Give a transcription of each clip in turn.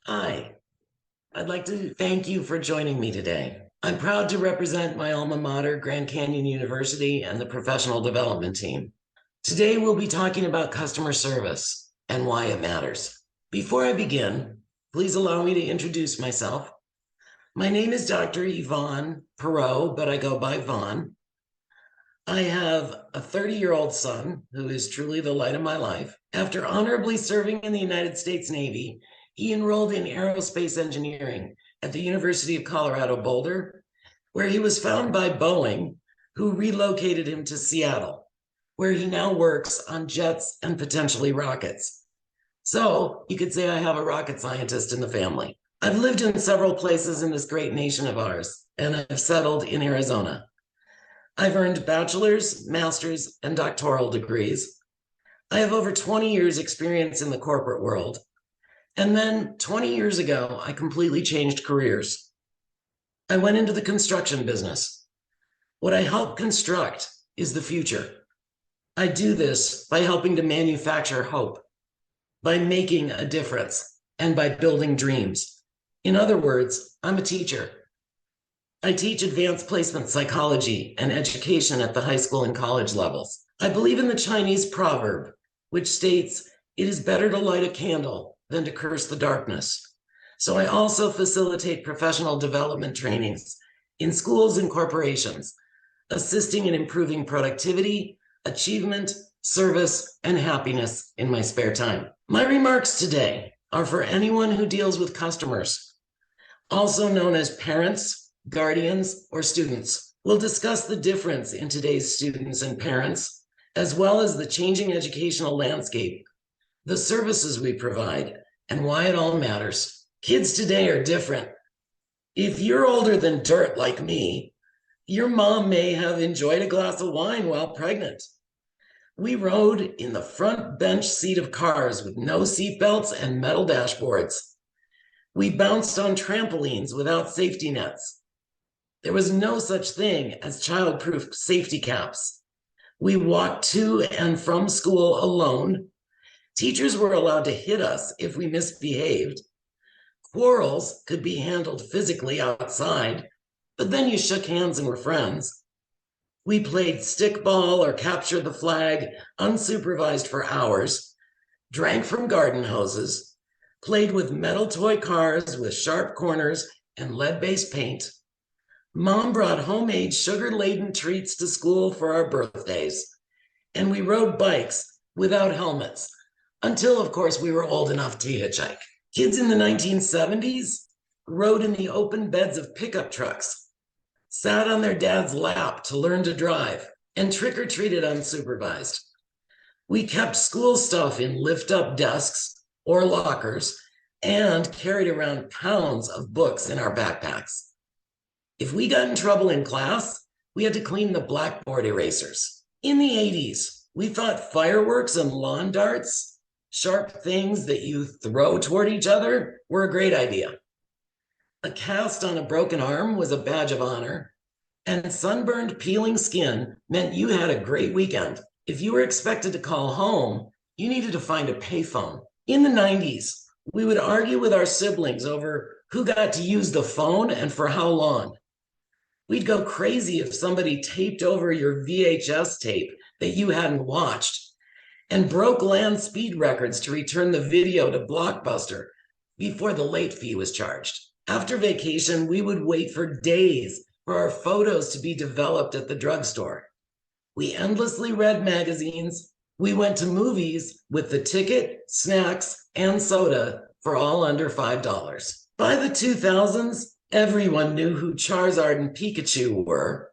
Hi, I'd like to thank you for joining me today. I'm proud to represent my alma mater, Grand Canyon University, and the professional development team. Today, we'll be talking about customer service and why it matters. Before I begin, please allow me to introduce myself. My name is Dr. Yvonne Perot, but I go by Vaughn. I have a 30-year-old son who is truly the light of my life. After honorably serving in the United States Navy, he enrolled in aerospace engineering at the University of Colorado Boulder, where he was found by Boeing, who relocated him to Seattle, where he now works on jets and potentially rockets. So you could say I have a rocket scientist in the family. I've lived in several places in this great nation of ours, and I've settled in Arizona. I've earned bachelor's, master's, and doctoral degrees. I have over 20 years experience in the corporate world. And then 20 years ago, I completely changed careers. I went into the construction business. What I help construct is the future. I do this by helping to manufacture hope, by making a difference, and by building dreams. In other words, I'm a teacher. I teach advanced placement psychology and education at the high school and college levels. I believe in the Chinese proverb, which states, "It is better to light a candle than to curse the darkness." So I also facilitate professional development trainings in schools and corporations, assisting in improving productivity, achievement, service, and happiness in my spare time. My remarks today are for anyone who deals with customers, also known as parents, guardians, or students. We'll discuss the difference in today's students and parents, as well as the changing educational landscape, the services we provide, and why it all matters. Kids today are different. If you're older than dirt like me, your mom may have enjoyed a glass of wine while pregnant. We rode in the front bench seat of cars with no seatbelts and metal dashboards. We bounced on trampolines without safety nets. There was no such thing as child-proof safety caps. We walked to and from school alone. Teachers were allowed to hit us if we misbehaved. Quarrels could be handled physically outside, but then you shook hands and were friends. We played stickball or capture the flag unsupervised for hours, drank from garden hoses, played with metal toy cars with sharp corners and lead-based paint. Mom brought homemade sugar-laden treats to school for our birthdays, and we rode bikes without helmets until, of course, we were old enough to hitchhike. Kids in the 1970s rode in the open beds of pickup trucks, sat on their dad's lap to learn to drive, and trick-or-treated unsupervised. We kept school stuff in lift-up desks or lockers and carried around pounds of books in our backpacks. If we got in trouble in class, we had to clean the blackboard erasers. In the 80s, we thought fireworks and lawn darts, sharp things that you throw toward each other, were a great idea. A cast on a broken arm was a badge of honor, and sunburned, peeling skin meant you had a great weekend. If you were expected to call home, you needed to find a payphone. In the 90s, we would argue with our siblings over who got to use the phone and for how long. We'd go crazy if somebody taped over your VHS tape that you hadn't watched and broke land speed records to return the video to Blockbuster before the late fee was charged. After vacation, we would wait for days for our photos to be developed at the drugstore. We endlessly read magazines. We went to movies with the ticket, snacks, and soda for all under $5. By the 2000s, everyone knew who Charizard and Pikachu were.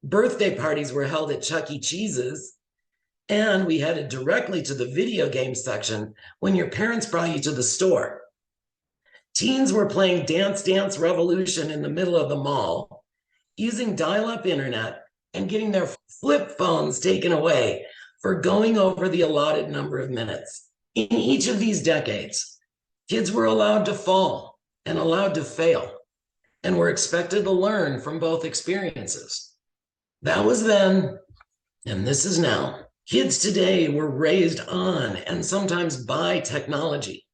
Birthday parties were held at Chuck E. Cheese's, and we headed directly to the video game section when your parents brought you to the store. Teens were playing Dance Dance Revolution in the middle of the mall, using dial-up internet and getting their flip phones taken away for going over the allotted number of minutes. In each of these decades, kids were allowed to fall and allowed to fail, and were expected to learn from both experiences. That was then, and this is now. Kids today were raised on and sometimes by technology.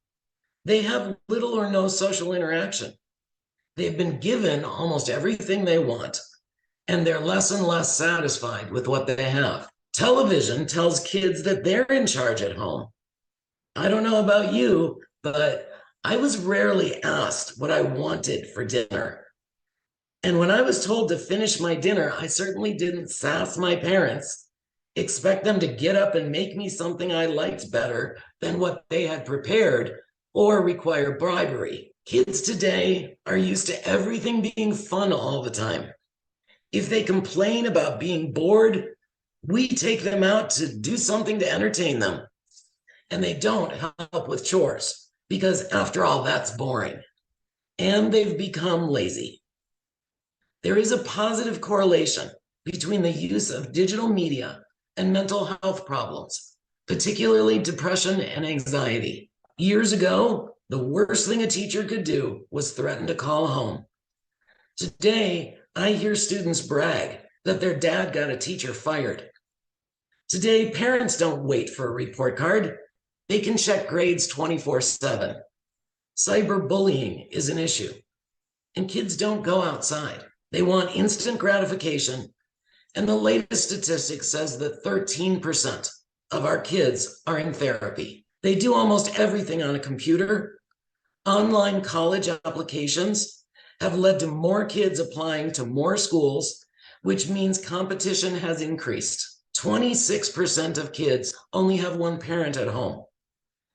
They have little or no social interaction. They've been given almost everything they want, and they're less and less satisfied with what they have. Television tells kids that they're in charge at home. I don't know about you, but I was rarely asked what I wanted for dinner. And when I was told to finish my dinner, I certainly didn't sass my parents, expect them to get up and make me something I liked better than what they had prepared, or require bribery. Kids today are used to everything being fun all the time. If they complain about being bored, we take them out to do something to entertain them. And they don't help with chores because, after all, that's boring. And they've become lazy. There is a positive correlation between the use of digital media and mental health problems, particularly depression and anxiety. Years ago, the worst thing a teacher could do was threaten to call home. Today, I hear students brag that their dad got a teacher fired. Today, parents don't wait for a report card. They can check grades 24/7. Cyberbullying is an issue, and kids don't go outside. They want instant gratification, and the latest statistic says that 13% of our kids are in therapy. They do almost everything on a computer. Online college applications have led to more kids applying to more schools, which means competition has increased. 26% of kids only have one parent at home,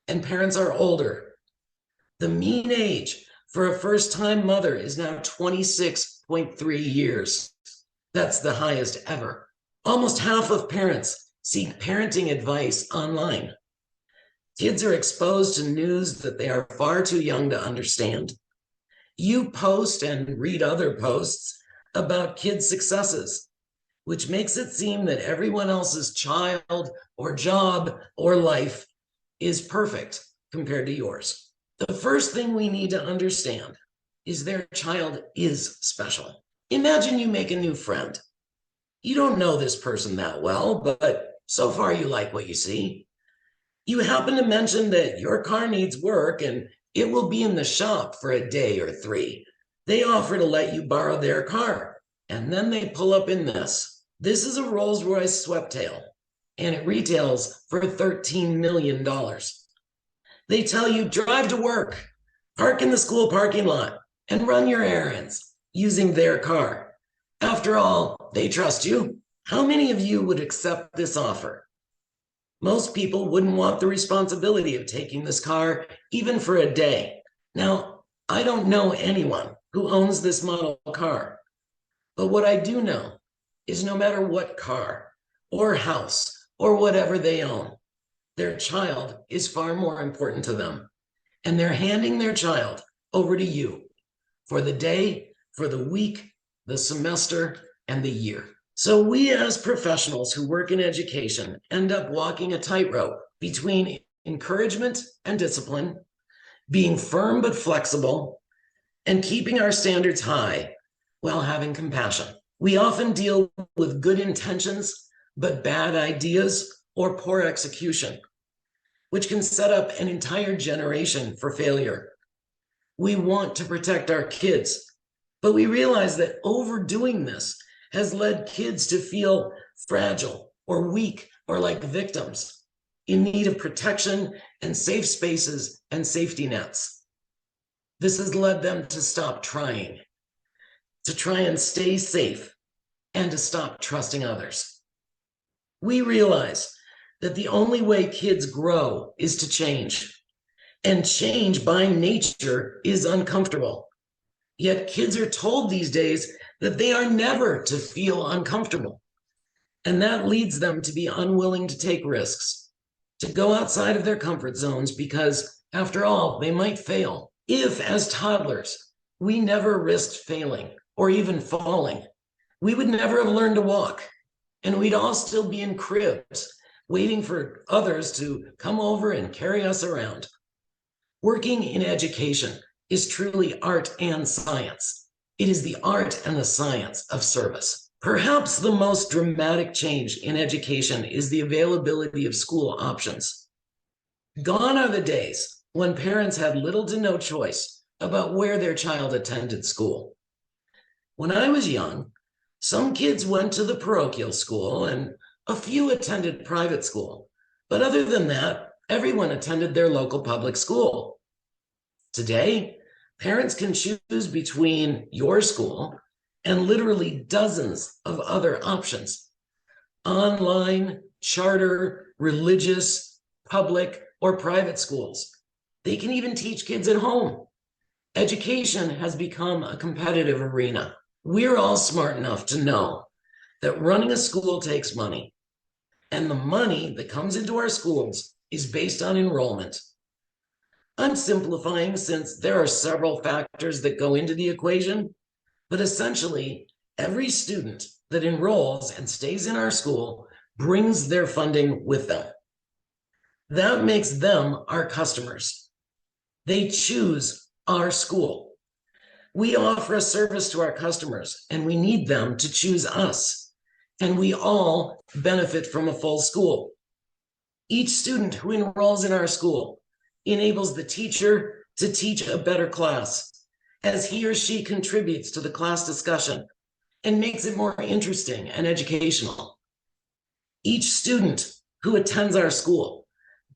and parents are older. The mean age for a first-time mother is now 26.3 years. That's the highest ever. Almost half of parents seek parenting advice online. Kids are exposed to news that they are far too young to understand. You post and read other posts about kids' successes, which makes it seem that everyone else's child or job or life is perfect compared to yours. The first thing we need to understand is their child is special. Imagine you make a new friend. You don't know this person that well, but so far you like what you see. You happen to mention that your car needs work and it will be in the shop for a day or 3. They offer to let you borrow their car, and then they pull up in this. This is a Rolls-Royce Sweptail, and it retails for $13 million. They tell you, drive to work, park in the school parking lot, and run your errands using their car. After all, they trust you. How many of you would accept this offer? Most people wouldn't want the responsibility of taking this car even for a day. Now, I don't know anyone who owns this model car, but what I do know is no matter what car or house or whatever they own, their child is far more important to them, and they're handing their child over to you for the day, for the week, the semester, and the year. So we as professionals who work in education end up walking a tightrope between encouragement and discipline, being firm but flexible, and keeping our standards high while having compassion. We often deal with good intentions, but bad ideas or poor execution, which can set up an entire generation for failure. We want to protect our kids, but we realize that overdoing this has led kids to feel fragile or weak or like victims in need of protection and safe spaces and safety nets. This has led them to stop trying, to try and stay safe, and to stop trusting others. We realize that the only way kids grow is to change, and change by nature is uncomfortable. Yet kids are told these days that they are never to feel uncomfortable. And that leads them to be unwilling to take risks, to go outside of their comfort zones because, after all, they might fail. If, as toddlers, we never risked failing or even falling, we would never have learned to walk, and we'd all still be in cribs, waiting for others to come over and carry us around. Working in education is truly art and science. It is the art and the science of service. Perhaps the most dramatic change in education is the availability of school options. Gone are the days when parents had little to no choice about where their child attended school. When I was young, some kids went to the parochial school and a few attended private school. But other than that, everyone attended their local public school. Today, parents can choose between your school and literally dozens of other options: online, charter, religious, public, or private schools. They can even teach kids at home. Education has become a competitive arena. We're all smart enough to know that running a school takes money, and the money that comes into our schools is based on enrollment. I'm simplifying since there are several factors that go into the equation, but essentially, every student that enrolls and stays in our school brings their funding with them. That makes them our customers. They choose our school. We offer a service to our customers, and we need them to choose us. And we all benefit from a full school. Each student who enrolls in our school enables the teacher to teach a better class, as he or she contributes to the class discussion and makes it more interesting and educational. Each student who attends our school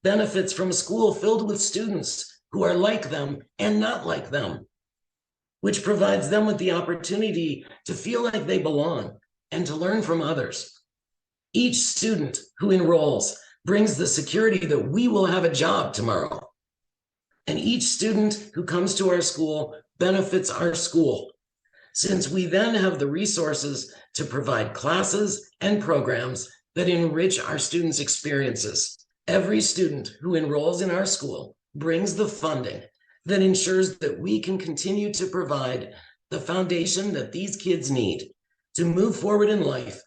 benefits from a school filled with students who are like them and not like them, which provides them with the opportunity to feel like they belong and to learn from others. Each student who enrolls brings the security that we will have a job tomorrow. And each student who comes to our school benefits our school, since we then have the resources to provide classes and programs that enrich our students' experiences. Every student who enrolls in our school brings the funding that ensures that we can continue to provide the foundation that these kids need to move forward in life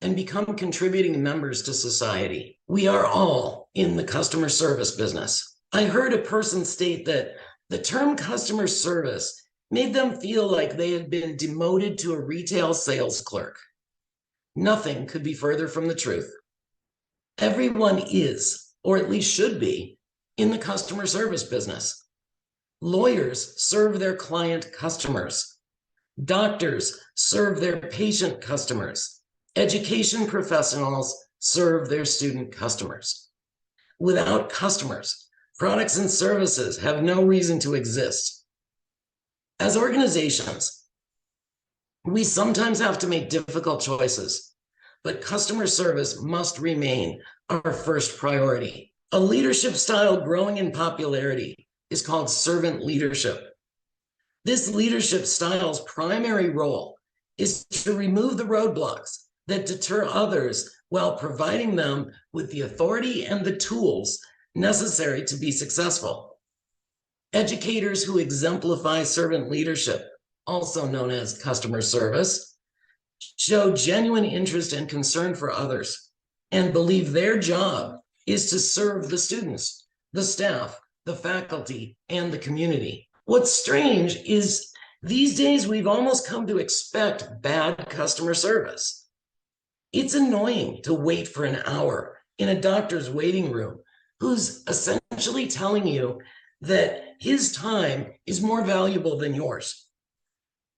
and become contributing members to society. We are all in the customer service business. I heard a person state that the term customer service made them feel like they had been demoted to a retail sales clerk. Nothing could be further from the truth. Everyone is, or at least should be, in the customer service business. Lawyers serve their client customers. Doctors serve their patient customers. Education professionals serve their student customers. Without customers, products and services have no reason to exist. As organizations, we sometimes have to make difficult choices, but customer service must remain our first priority. A leadership style growing in popularity is called servant leadership. This leadership style's primary role is to remove the roadblocks that deter others while providing them with the authority and the tools necessary to be successful. Educators who exemplify servant leadership, also known as customer service, show genuine interest and concern for others and believe their job is to serve the students, the staff, the faculty, and the community. What's strange is these days we've almost come to expect bad customer service. It's annoying to wait for an hour in a doctor's waiting room who's essentially telling you that his time is more valuable than yours.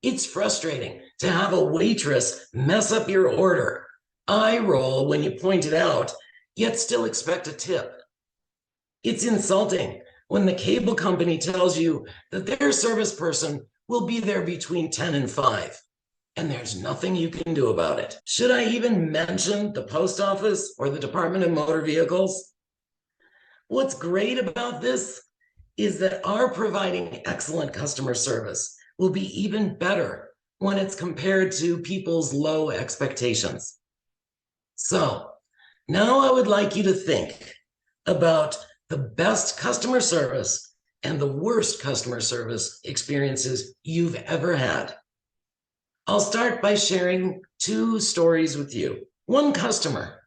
It's frustrating to have a waitress mess up your order, eye roll when you point it out, yet still expect a tip. It's insulting when the cable company tells you that their service person will be there between 10 and 5, and there's nothing you can do about it. Should I even mention the post office or the Department of Motor Vehicles? What's great about this is that our providing excellent customer service will be even better when it's compared to people's low expectations. So now I would like you to think about the best customer service and the worst customer service experiences you've ever had. I'll start by sharing 2 stories with you. One customer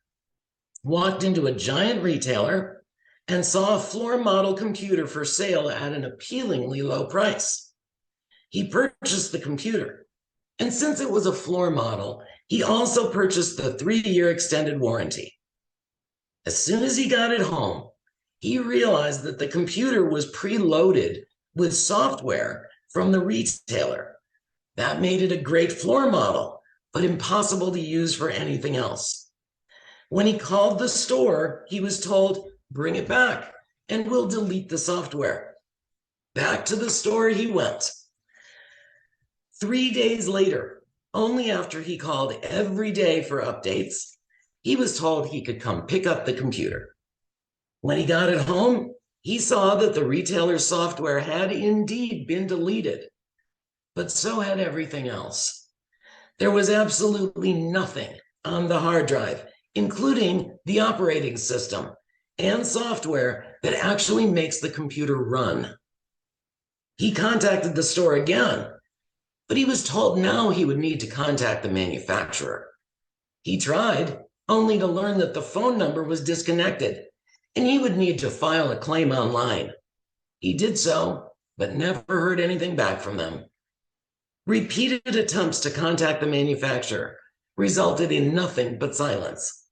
walked into a giant retailer and saw a floor model computer for sale at an appealingly low price. He purchased the computer, and since it was a floor model, he also purchased the 3-year extended warranty. As soon as he got it home, he realized that the computer was preloaded with software from the retailer. That made it a great floor model, but impossible to use for anything else. When he called the store, he was told, "Bring it back and we'll delete the software." Back to the store he went. 3 days later, only after he called every day for updates, he was told he could come pick up the computer. When he got it home, he saw that the retailer's software had indeed been deleted, but so had everything else. There was absolutely nothing on the hard drive, including the operating system and software that actually makes the computer run. He contacted the store again, but he was told now he would need to contact the manufacturer. He tried, only to learn that the phone number was disconnected and he would need to file a claim online. He did so, but never heard anything back from them. Repeated attempts to contact the manufacturer resulted in nothing but silence.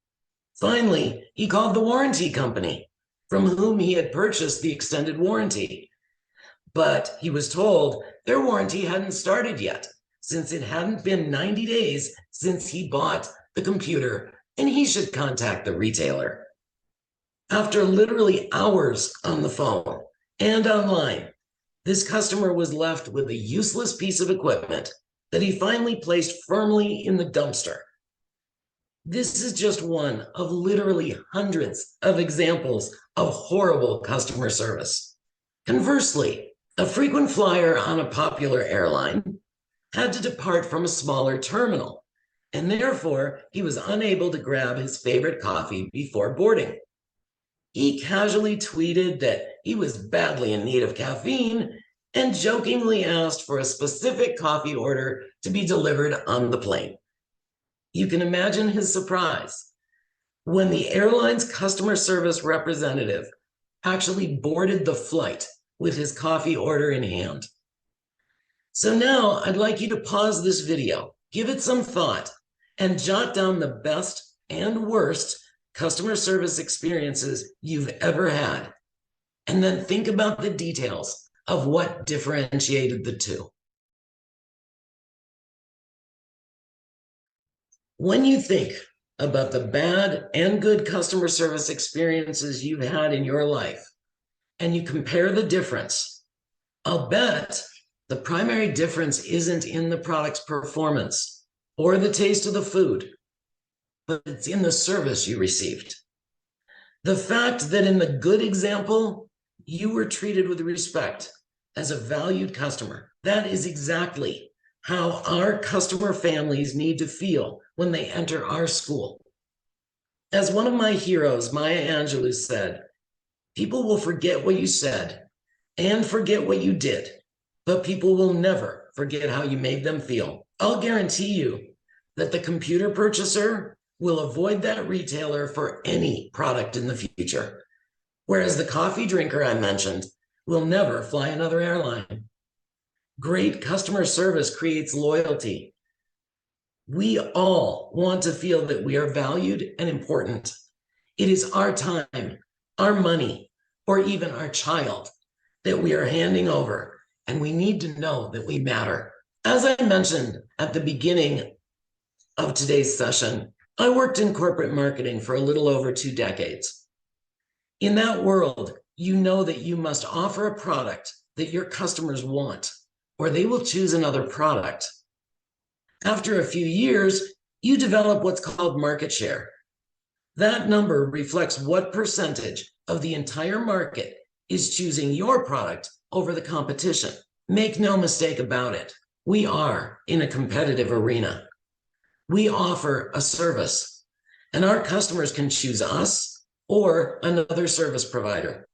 Finally, he called the warranty company, from whom he had purchased the extended warranty. But he was told their warranty hadn't started yet, since it hadn't been 90 days since he bought the computer, and he should contact the retailer. After literally hours on the phone and online, this customer was left with a useless piece of equipment that he finally placed firmly in the dumpster. This is just one of literally hundreds of examples of horrible customer service. Conversely, a frequent flyer on a popular airline had to depart from a smaller terminal, and therefore he was unable to grab his favorite coffee before boarding. He casually tweeted that he was badly in need of caffeine and jokingly asked for a specific coffee order to be delivered on the plane. You can imagine his surprise when the airline's customer service representative actually boarded the flight with his coffee order in hand. So now I'd like you to pause this video, give it some thought, and jot down the best and worst customer service experiences you've ever had, and then think about the details of what differentiated the two. When you think about the bad and good customer service experiences you've had in your life, and you compare the difference, I'll bet the primary difference isn't in the product's performance or the taste of the food, but it's in the service you received. The fact that in the good example, you were treated with respect as a valued customer. That is exactly how our customer families need to feel when they enter our school. As one of my heroes, Maya Angelou, said, "People will forget what you said and forget what you did, but people will never forget how you made them feel." I'll guarantee you that the computer purchaser will avoid that retailer for any product in the future, whereas the coffee drinker I mentioned will never fly another airline. Great customer service creates loyalty. We all want to feel that we are valued and important. It is our time, our money, or even our child that we are handing over, and we need to know that we matter. As I mentioned at the beginning of today's session, I worked in corporate marketing for a little over 2 decades. In that world, you know that you must offer a product that your customers want, or they will choose another product. After a few years, you develop what's called market share. That number reflects what percentage of the entire market is choosing your product over the competition. Make no mistake about it, we are in a competitive arena. We offer a service, and our customers can choose us or another service provider.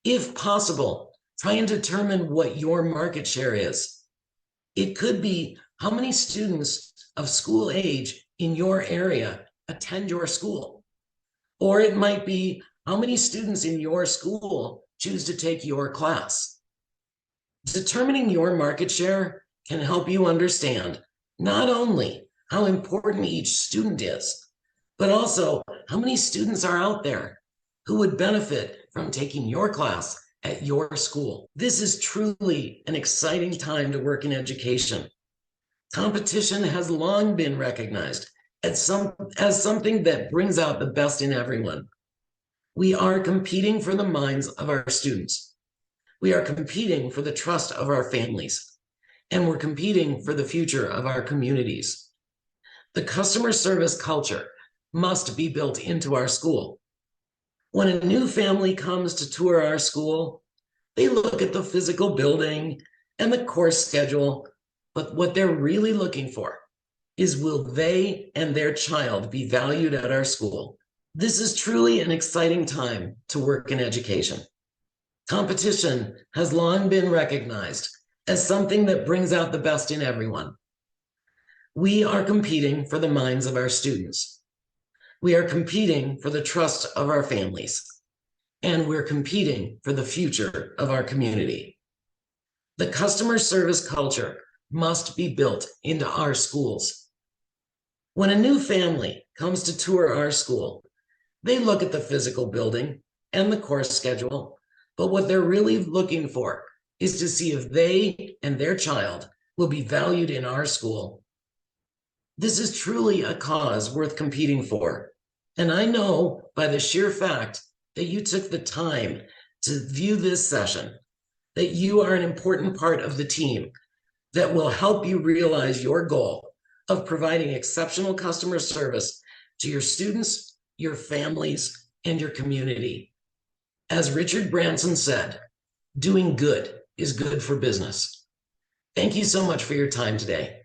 If possible, try and determine what your market share is. It could be how many students of school age in your area attend your school, or it might be how many students in your school choose to take your class. Determining your market share can help you understand not only how important each student is, but also how many students are out there who would benefit from taking your class at your school. This is truly an exciting time to work in education. Competition has long been recognized as something that brings out the best in everyone. We are competing for the minds of our students. We are competing for the trust of our families, and we're competing for the future of our communities. The customer service culture must be built into our school. When a new family comes to tour our school, they look at the physical building and the course schedule, but what they're really looking for is, will they and their child be valued at our school? This is truly an exciting time to work in education. Competition has long been recognized as something that brings out the best in everyone. We are competing for the minds of our students. We are competing for the trust of our families, and we're competing for the future of our community. The customer service culture must be built into our schools. When a new family comes to tour our school, they look at the physical building and the course schedule, but what they're really looking for is to see if they and their child will be valued in our school. This is truly a cause worth competing for. And I know by the sheer fact that you took the time to view this session, that you are an important part of the team that will help you realize your goal of providing exceptional customer service to your students, your families, and your community. As Richard Branson said, doing good is good for business. Thank you so much for your time today.